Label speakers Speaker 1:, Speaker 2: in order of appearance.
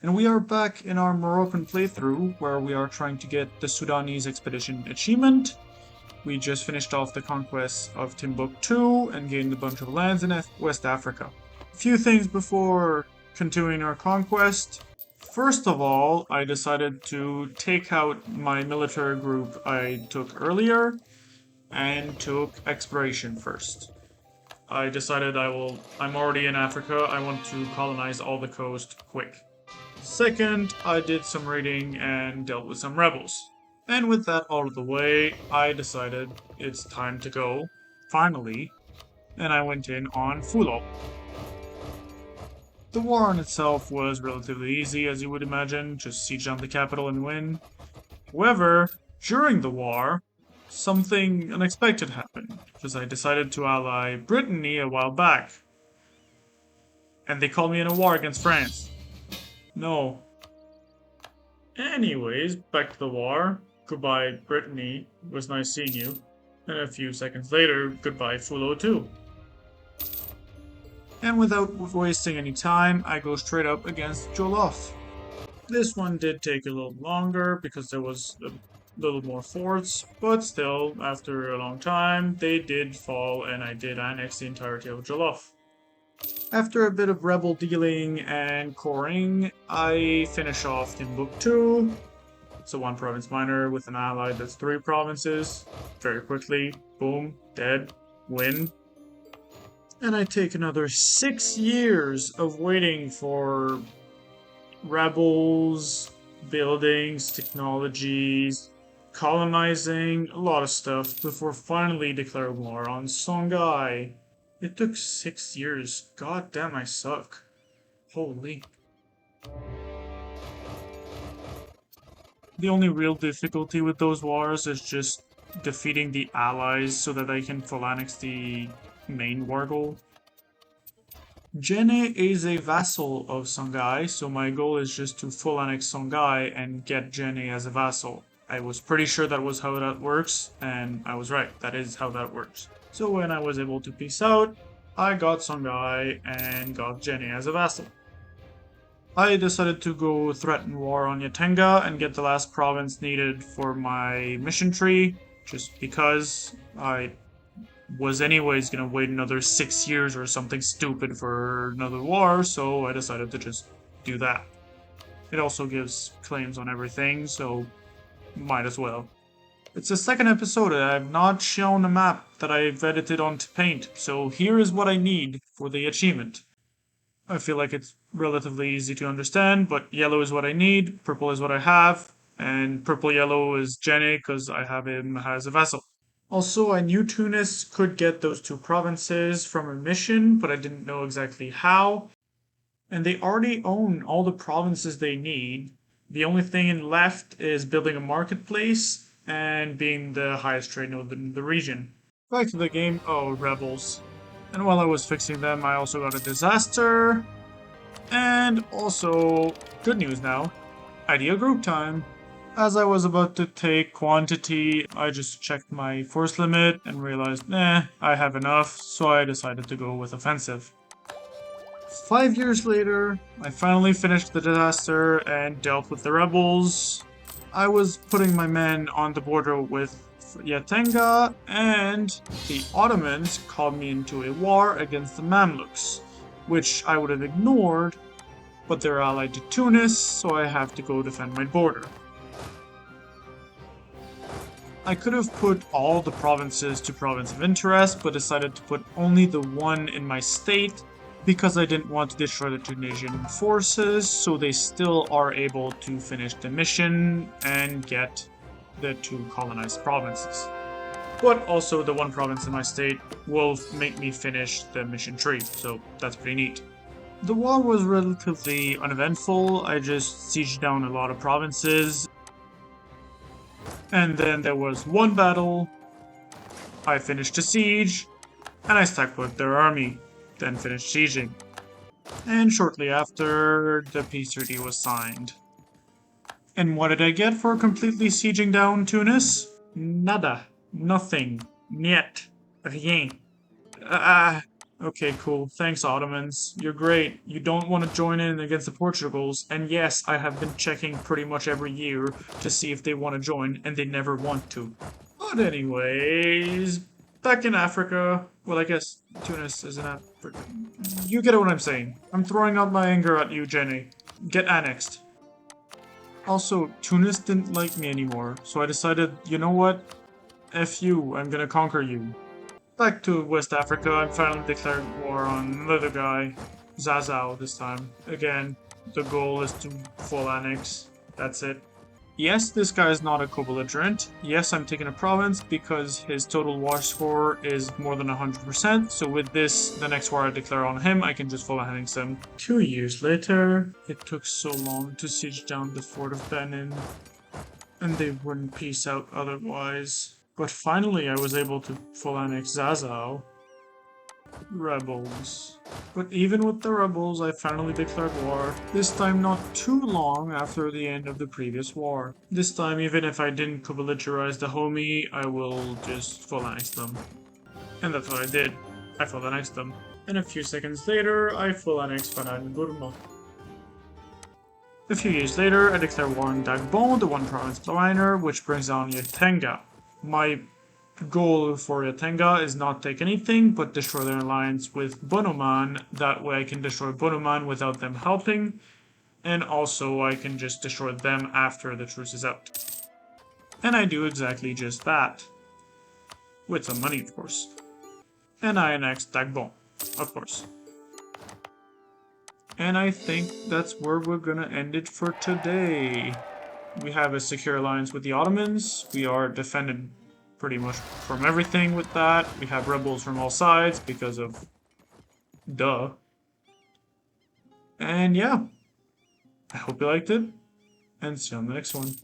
Speaker 1: And we are back in our Moroccan playthrough, where we are trying to get the Sudanese Expedition achievement. We just finished off the conquest of Timbuktu and gained a bunch of lands in West Africa. A few things before continuing our conquest. First of all, I decided to take out my military group I took earlier and took exploration first. I decided I'm already in Africa, I want to colonize all the coast quick. Second, I did some raiding and dealt with some rebels. And with that out of the way, I decided it's time to go, finally, and I went in on Fulo. The war in itself was relatively easy, as you would imagine, just siege down the capital and win. However, during the war, something unexpected happened, because I decided to ally Brittany a while back. And they called me in a war against France. No. Anyways, back to the war. Goodbye, Brittany. It was nice seeing you. And a few seconds later, goodbye, Fulo too. And without wasting any time, I go straight up against Jollof. This one did take a little longer because there was a little more forts, but still, after a long time, they did fall and I did annex the entirety of Jollof. After a bit of rebel dealing and coring, I finish off Timbuktu. It's a one province minor with an ally that's 3 provinces. Very quickly, boom, dead, win. And I take another 6 years of waiting for rebels, buildings, technologies, colonizing, a lot of stuff before finally declaring war on Songhai. It took 6 years. God damn, I suck. Holy. The only real difficulty with those wars is just defeating the allies so that I can full annex the main war goal. Jene is a vassal of Songhai, so my goal is just to full annex Songhai and get Jene as a vassal. I was pretty sure that was how that works, and I was right, that is how that works. So when I was able to peace out, I got Songhai and got Jene as a vassal. I decided to go threaten war on Yatenga and get the last province needed for my mission tree, just because I was anyways gonna wait another 6 years or something stupid for another war, so I decided to just do that. It also gives claims on everything, so might as well. It's the second episode and I've not shown a map that I've edited onto Paint, so here is what I need for the achievement. I feel like it's relatively easy to understand, but yellow is what I need, purple is what I have, and purple-yellow is Jenny because I have him as a vassal. Also, I knew Tunis could get those 2 provinces from a mission, but I didn't know exactly how. And they already own all the provinces they need. The only thing left is building a marketplace and being the highest trade node in the region. Back to the game. Oh, rebels. And while I was fixing them, I also got a disaster. And also, good news now, idea group time. As I was about to take quantity, I just checked my force limit and realized, I have enough, so I decided to go with offensive. 5 years later, I finally finished the disaster and dealt with the rebels. I was putting my men on the border with Yatenga, and the Ottomans called me into a war against the Mamluks, which I would have ignored, but they're allied to Tunis, so I have to go defend my border. I could have put all the provinces to province of interest, but decided to put only the one in my state because I didn't want to destroy the Tunisian forces, so they still are able to finish the mission and get the 2 colonized provinces. But also the 1 province in my state will make me finish the mission tree, so that's pretty neat. The war was relatively uneventful. I just sieged down a lot of provinces. And then there was 1 battle, I finished the siege, and I stacked with their army, then finished sieging. And shortly after, the peace treaty was signed. And what did I get for completely sieging down Tunis? Nada. Nothing. Niet. Rien. Okay, cool. Thanks, Ottomans. You're great. You don't want to join in against the Portugals, and yes, I have been checking pretty much every year to see if they want to join, and they never want to. But anyways, back in Africa, well, I guess Tunis is in Africa. You get what I'm saying. I'm throwing out my anger at you, Jenny. Get annexed. Also, Tunis didn't like me anymore, so I decided, you know what? F you, I'm gonna conquer you. Back to West Africa, I finally declared war on another guy, Zazao this time. Again, the goal is to full annex. That's it. Yes, this guy is not a co-belligerent. Yes, I'm taking a province because his total war score is more than 100%. So with this, the next war I declare on him, I can just full annex him. 2 years later, it took so long to siege down the fort of Benin, and they wouldn't peace out otherwise. But finally, I was able to full annex Zazao. Rebels. But even with the rebels, I finally declared war. This time not too long after the end of the previous war. This time, even if I didn't co-belligerize the homie, I will just full annex them. And that's what I did. I full annexed them. And a few seconds later, I full annexed Farad and Burma. A few years later, I declare war on Dagbon, the one province minor, which brings down Yatenga. My goal for Yatenga is not take anything, but destroy their alliance with Bonoman. That way I can destroy Bonoman without them helping, and also I can just destroy them after the truce is out. And I do exactly just that. With some money, of course. And I annex Dagbon, of course. And I think that's where we're gonna end it for today. We have a secure alliance with the Ottomans. We are defended pretty much from everything with that. We have rebels from all sides because of duh. And yeah, I hope you liked it, and see you on the next one.